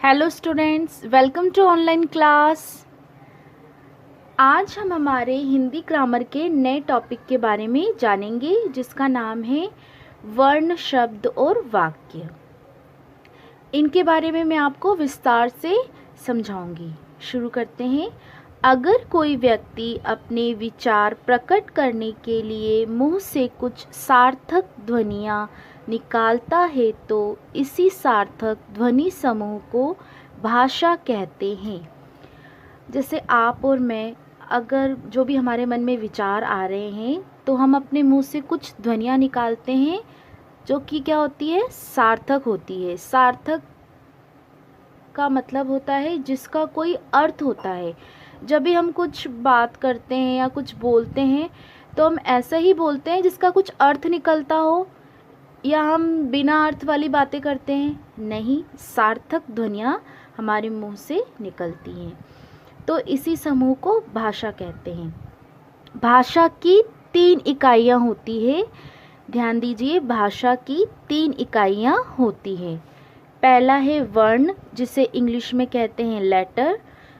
Hello students, welcome to online class. आज हम हमारे हिंदी ग्रामर के नए टॉपिक के बारे में जानेंगे जिसका नाम है वर्ण, शब्द और वाक्य। इनके बारे में मैं आपको विस्तार से समझाऊंगी। शुरू करते हैं। अगर कोई व्यक्ति अपने विचार प्रकट करने के लिए मुंह से कुछ सार्थक ध्वनियाँ निकालता है तो इसी सार्थक ध्वनि समूह को भाषा कहते हैं। जैसे आप और मैं, अगर जो भी हमारे मन में विचार आ रहे हैं तो हम अपने मुंह से कुछ ध्वनियाँ निकालते हैं जो कि क्या होती है, सार्थक होती है। सार्थक का मतलब होता है जिसका कोई अर्थ होता है। जब भी हम कुछ बात करते हैं या कुछ बोलते हैं तो हम ऐसा ही बोलते हैं जिसका कुछ अर्थ निकलता हो, या हम बिना अर्थ वाली बातें करते हैं? नहीं, सार्थक ध्वनियाँ हमारे मुंह से निकलती हैं। तो इसी समूह को भाषा कहते हैं। भाषा की 3 इकाइयाँ होती है। ध्यान दीजिए, भाषा की 3 इकाइयाँ होती हैं। पहला है वर्ण, जिसे इंग्लिश में कहते हैं लेटर।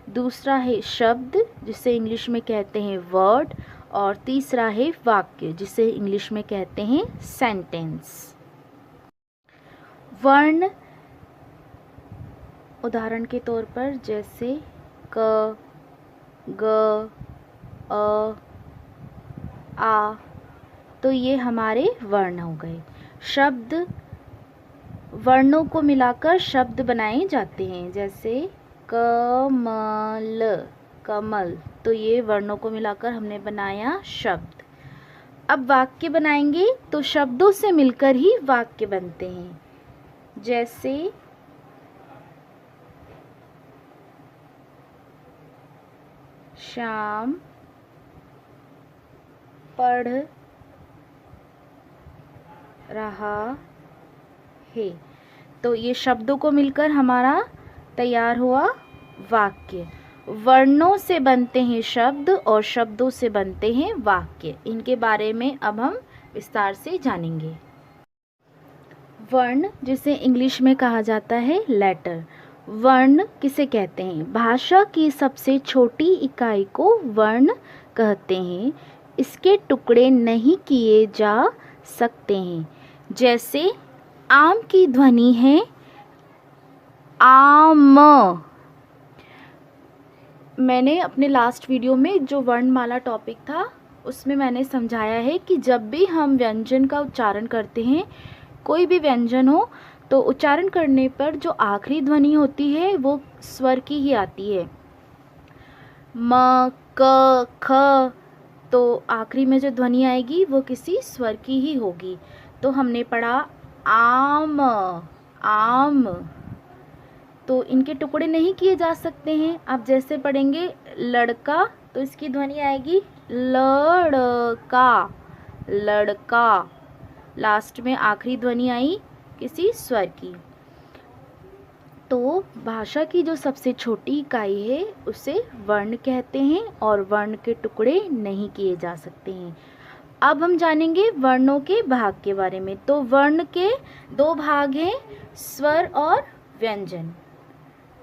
दूसरा है शब्द, जिसे इंग्लिश में कहते हैं वर्ड। और तीसरा है वाक्य, जिसे इंग्लिश में कहते हैं सेंटेंस। वर्ण उदाहरण के तौर पर जैसे क, ग, अ, आ, तो ये हमारे वर्ण हो गए। शब्द, वर्णों को मिलाकर शब्द बनाए जाते हैं। जैसे कमल, कमल, तो ये वर्णों को मिलाकर हमने बनाया शब्द। अब वाक्य बनाएंगे तो शब्दों से मिलकर ही वाक्य बनते हैं। जैसे श्याम पढ़ रहा है, तो ये शब्दों को मिलकर हमारा तैयार हुआ वाक्य। वर्णों से बनते हैं शब्द और शब्दों से बनते हैं वाक्य। इनके बारे में अब हम विस्तार से जानेंगे। वर्ण, जिसे इंग्लिश में कहा जाता है लेटर। वर्ण किसे कहते हैं? भाषा की सबसे छोटी इकाई को वर्ण कहते हैं। इसके टुकड़े नहीं किए जा सकते हैं। जैसे आम की ध्वनि है आम। मैंने अपने लास्ट वीडियो में जो वर्णमाला टॉपिक था उसमें मैंने समझाया है कि जब भी हम व्यंजन का उच्चारण करते हैं, कोई भी व्यंजन हो, तो उच्चारण करने पर जो आखिरी ध्वनि होती है वो स्वर की ही आती है। म, क, ख, तो आखिरी में जो ध्वनि आएगी वो किसी स्वर की ही होगी। तो हमने पढ़ा आम, आम, तो इनके टुकड़े नहीं किए जा सकते हैं। अब जैसे पढ़ेंगे लड़का, तो इसकी ध्वनि आएगी लड़का, लड़का। लास्ट में आखिरी ध्वनि आई किसी स्वर की। तो भाषा की जो सबसे छोटी इकाई है उसे वर्ण कहते हैं और वर्ण के टुकड़े नहीं किए जा सकते हैं। अब हम जानेंगे वर्णों के भाग के बारे में। तो वर्ण के 2 भाग हैं, स्वर और व्यंजन।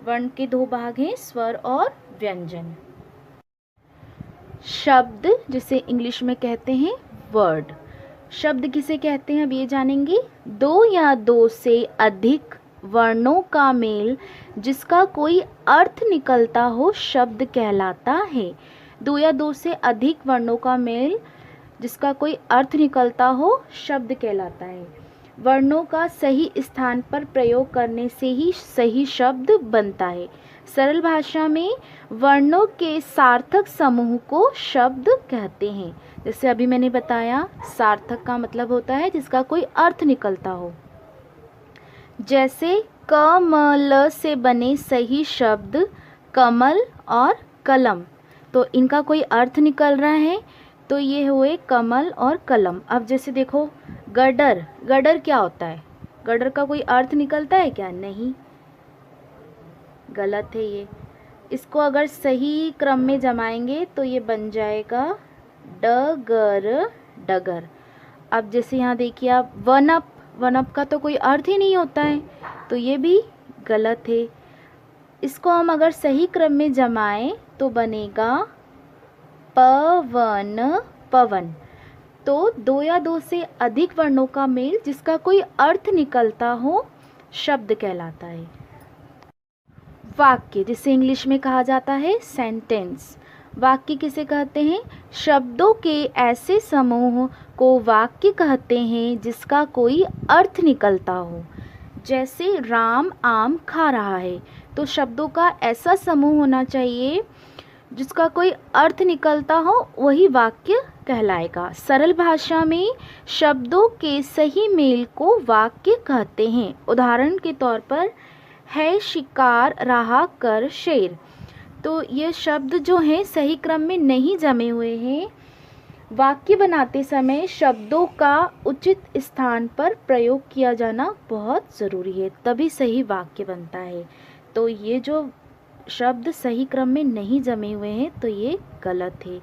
वर्ण के 2 भाग हैं, स्वर और व्यंजन। शब्द, जिसे इंग्लिश में कहते हैं वर्ड। शब्द किसे कहते हैं अब ये जानेंगे। 2 या 2 से अधिक वर्णों का मेल जिसका कोई अर्थ निकलता हो शब्द कहलाता है। 2 या 2 से अधिक वर्णों का मेल जिसका कोई अर्थ निकलता हो शब्द कहलाता है। वर्णों का सही स्थान पर प्रयोग करने से ही सही शब्द बनता है। सरल भाषा में वर्णों के सार्थक समूह को शब्द कहते हैं। जैसे अभी मैंने बताया, सार्थक का मतलब होता है जिसका कोई अर्थ निकलता हो। जैसे कमल से बने सही शब्द कमल और कलम, तो इनका कोई अर्थ निकल रहा है, तो ये हुए कमल और कलम। अब जैसे देखो गडर, गडर क्या होता है? गडर का कोई अर्थ निकलता है क्या? नहीं, गलत है ये। इसको अगर सही क्रम में जमाएंगे तो ये बन जाएगा डगर, डगर। अब जैसे यहाँ देखिए आप वन अप, वन अप का तो कोई अर्थ ही नहीं होता है, तो ये भी गलत है। इसको हम अगर सही क्रम में जमाएं तो बनेगा पवन पवन। तो दो या दो से अधिक वर्णों का मेल जिसका कोई अर्थ निकलता हो शब्द कहलाता है। वाक्य, जिसे इंग्लिश में कहा जाता है सेंटेंस। वाक्य किसे कहते हैं? शब्दों के ऐसे समूह को वाक्य कहते हैं जिसका कोई अर्थ निकलता हो। जैसे राम आम खा रहा है, तो शब्दों का ऐसा समूह होना चाहिए जिसका कोई अर्थ निकलता हो, वही वाक्य कहलाएगा। सरल भाषा में शब्दों के सही मेल को वाक्य कहते हैं। उदाहरण के तौर पर है शिकार रहा कर शेर। तो ये शब्द जो हैं सही क्रम में नहीं जमे हुए हैं। वाक्य बनाते समय शब्दों का उचित स्थान पर प्रयोग किया जाना बहुत ज़रूरी है, तभी सही वाक्य बनता है। तो ये जो शब्द सही क्रम में नहीं जमे हुए हैं तो ये गलत है।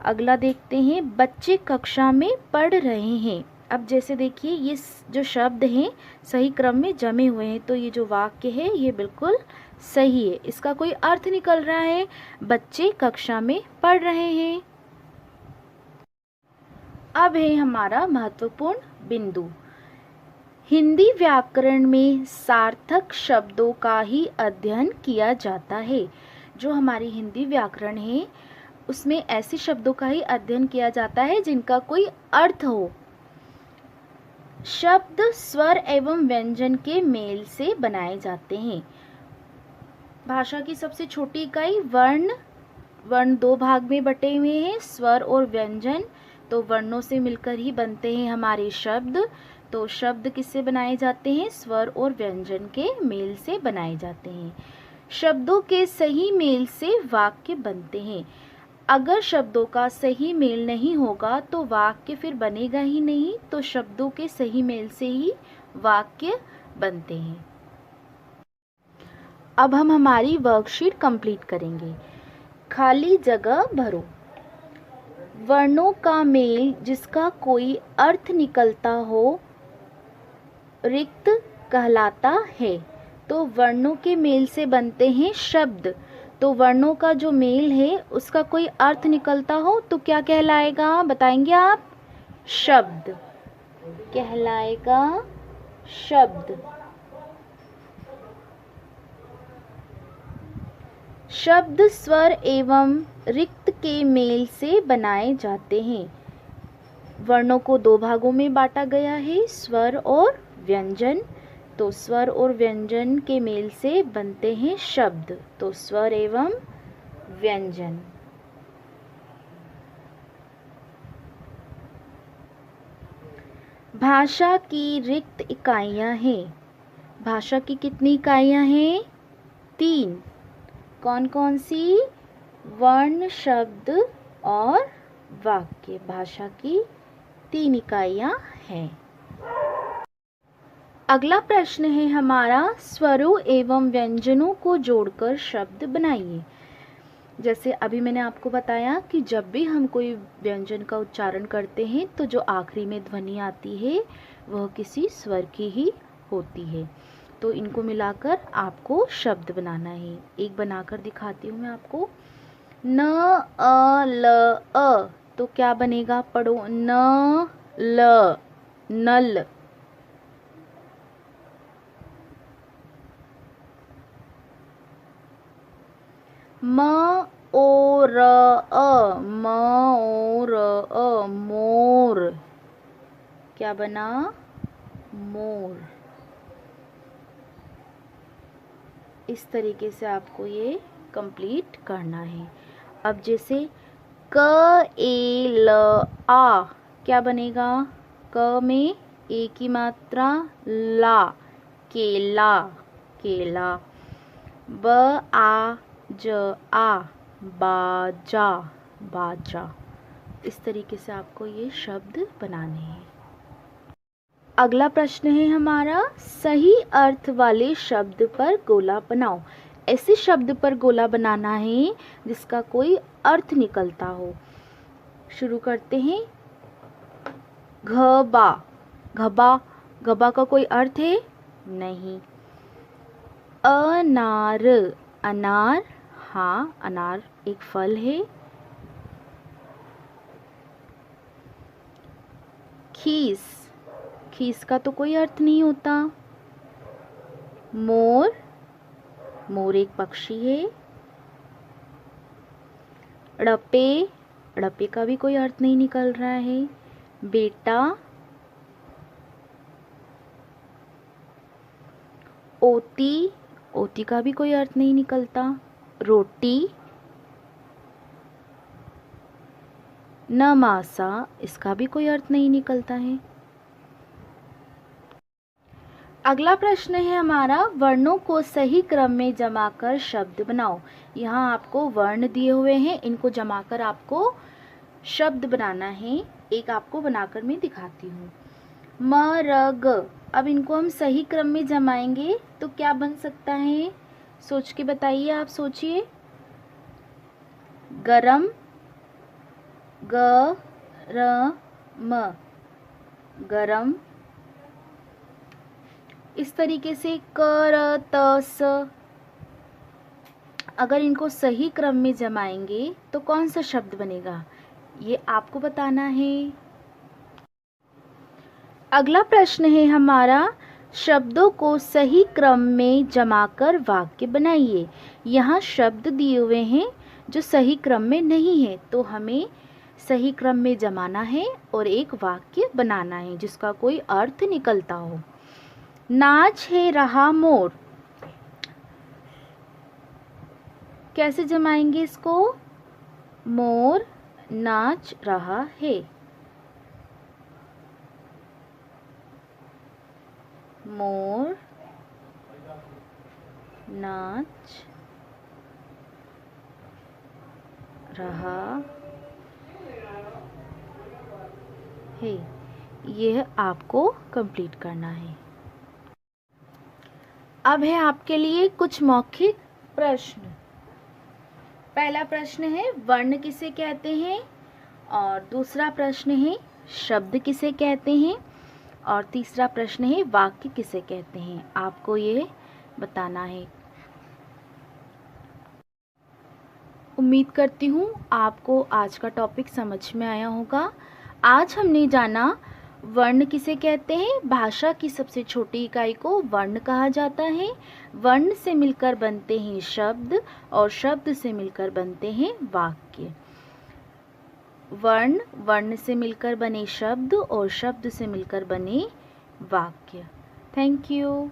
अगला देखते हैं, बच्चे कक्षा में पढ़ रहे हैं। अब जैसे देखिए ये जो शब्द हैं सही क्रम में जमे हुए हैं, तो ये जो वाक्य है ये बिल्कुल सही है। इसका कोई अर्थ निकल रहा है, बच्चे कक्षा में पढ़ रहे हैं। अब है हमारा महत्वपूर्ण बिंदु, हिंदी व्याकरण में सार्थक शब्दों का ही अध्ययन किया जाता है। जो हमारी हिंदी व्याकरण है उसमें ऐसे शब्दों का ही अध्ययन किया जाता है जिनका कोई अर्थ हो। शब्द स्वर एवं व्यंजन के मेल से बनाए जाते हैं। भाषा की सबसे छोटी इकाई वर्ण दो भाग में बटे हुए हैं, स्वर और व्यंजन। तो वर्णों से मिलकर ही बनते हैं हमारे शब्द। तो शब्द किससे बनाए जाते हैं? स्वर और व्यंजन के मेल से बनाए जाते हैं। शब्दों के सही मेल से वाक्य बनते हैं। अगर शब्दों का सही मेल नहीं होगा तो वाक्य फिर बनेगा ही नहीं। तो शब्दों के सही मेल से ही वाक्य बनते हैं। अब हम हमारी वर्कशीट कंप्लीट करेंगे। खाली जगह भरो। वर्णों का मेल जिसका कोई अर्थ निकलता हो रिक्त कहलाता है। तो वर्णों के मेल से बनते हैं शब्द। तो वर्णों का जो मेल है उसका कोई अर्थ निकलता हो तो क्या कहलाएगा, बताएंगे आप? शब्द कहलाएगा, शब्द। शब्द स्वर एवं रिक्त के मेल से बनाए जाते हैं। वर्णों को दो भागों में बांटा गया है, स्वर और व्यंजन। तो स्वर और व्यंजन के मेल से बनते हैं शब्द। तो स्वर एवं व्यंजन। भाषा की रिक्त इकाइयां हैं। भाषा की कितनी इकाइयां हैं? 3। कौन कौन सी? वर्ण, शब्द और वाक्य। भाषा की 3 इकाइयां हैं। अगला प्रश्न है हमारा, स्वरों एवं व्यंजनों को जोड़कर शब्द बनाइए। जैसे अभी मैंने आपको बताया कि जब भी हम कोई व्यंजन का उच्चारण करते हैं तो जो आखिरी में ध्वनि आती है वह किसी स्वर की ही होती है। तो इनको मिलाकर आपको शब्द बनाना है। एक बनाकर दिखाती हूँ मैं आपको। न अ ल अ, तो क्या बनेगा? पढ़ो। न ल, नल। म ओ र अ, म ओ र अ, मोर। क्या बना? मोर। इस तरीके से आपको ये कंप्लीट करना है। अब जैसे क ए ल आ, क्या बनेगा? क में ए की मात्रा, ला, केला, केला। ब आ ज आ, बाजा, बाजा। इस तरीके से आपको ये शब्द बनाने हैं। अगला प्रश्न है हमारा, सही अर्थ वाले शब्द पर गोला बनाओ। ऐसे शब्द पर गोला बनाना है जिसका कोई अर्थ निकलता हो। शुरू करते हैं। घबा, घबा, घबा का कोई अर्थ है? नहीं। अनार, अनार, हाँ अनार एक फल है। खीस, खीस का तो कोई अर्थ नहीं होता। मोर, मोर एक पक्षी है। ड़पे, ड़पे का भी कोई अर्थ नहीं निकल रहा है। बेटा, ओती, ओती का भी कोई अर्थ नहीं निकलता। रोटी, नमासा, इसका भी कोई अर्थ नहीं निकलता है। अगला प्रश्न है हमारा, वर्णों को सही क्रम में जमा कर शब्द बनाओ। यहाँ आपको वर्ण दिए हुए हैं, इनको जमा कर आपको शब्द बनाना है। एक आपको बनाकर मैं दिखाती हूँ। म र ग, अब इनको हम सही क्रम में जमाएंगे तो क्या बन सकता है, सोच के बताइए, आप सोचिए। गरम, ग र म, गरम। इस तरीके से क र त स, अगर इनको सही क्रम में जमाएंगे तो कौन सा शब्द बनेगा, ये आपको बताना है। अगला प्रश्न है हमारा, शब्दों को सही क्रम में जमाकर वाक्य बनाइए। यहाँ शब्द दिए हुए हैं जो सही क्रम में नहीं है, तो हमें सही क्रम में जमाना है और एक वाक्य बनाना है जिसका कोई अर्थ निकलता हो। नाच है रहा मोर, कैसे जमाएंगे इसको, मोर नाच रहा है। मोर नाच रहा है, यह आपको कंप्लीट करना है। अब है आपके लिए कुछ मौखिक प्रश्न। पहला प्रश्न है वर्ण किसे कहते हैं, और दूसरा प्रश्न है शब्द किसे कहते हैं, और तीसरा प्रश्न है वाक्य किसे कहते हैं। आपको ये बताना है। उम्मीद करती हूँ आपको आज का टॉपिक समझ में आया होगा। आज हमने जाना वर्ण किसे कहते हैं, भाषा की सबसे छोटी इकाई को वर्ण कहा जाता है। वर्ण से मिलकर बनते हैं शब्द और शब्द से मिलकर बनते हैं वाक्य। वर्ण, वर्ण से मिलकर बने शब्द और शब्द से मिलकर बने वाक्य। Thank you.